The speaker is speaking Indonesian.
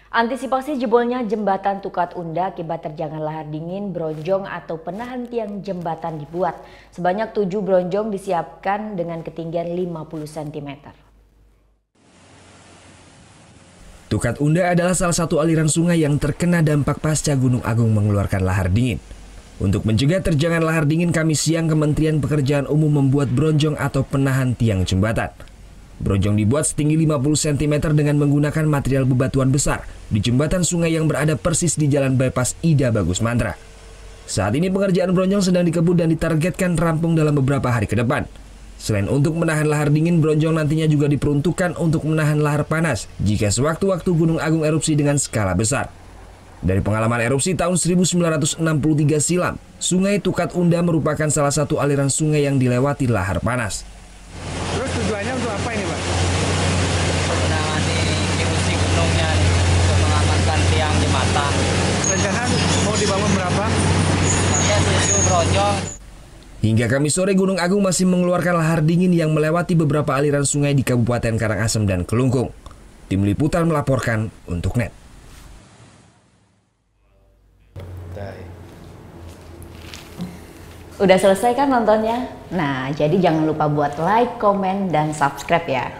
Antisipasi jebolnya jembatan Tukat Unda akibat terjangan lahar dingin, bronjong atau penahan tiang jembatan dibuat. Sebanyak 7 bronjong disiapkan dengan ketinggian 50 cm. Tukat Unda adalah salah satu aliran sungai yang terkena dampak pasca Gunung Agung mengeluarkan lahar dingin. Untuk mencegah terjangan lahar dingin, Kamis siang Kementerian Pekerjaan Umum membuat bronjong atau penahan tiang jembatan. Bronjong dibuat setinggi 50 cm dengan menggunakan material bebatuan besar di jembatan sungai yang berada persis di Jalan Bypass Ida Bagus Mantra. Saat ini pengerjaan bronjong sedang dikebut dan ditargetkan rampung dalam beberapa hari ke depan. Selain untuk menahan lahar dingin, bronjong nantinya juga diperuntukkan untuk menahan lahar panas jika sewaktu-waktu Gunung Agung erupsi dengan skala besar. Dari pengalaman erupsi tahun 1963 silam, Sungai Tukat Unda merupakan salah satu aliran sungai yang dilewati lahar panas. Terus tujuannya untuk apa ini, Pak? Menangani erupsi gunungnya untuk mengamankan tiang jembatan. Rencana mau dibangun berapa? Saya 7 bronjong. Hingga Kamis sore Gunung Agung masih mengeluarkan lahar dingin yang melewati beberapa aliran sungai di Kabupaten Karangasem dan Kelungkung. Tim Liputan melaporkan untuk NET. Udah selesai kan nontonnya? Nah, jadi jangan lupa buat like, komen, dan subscribe ya.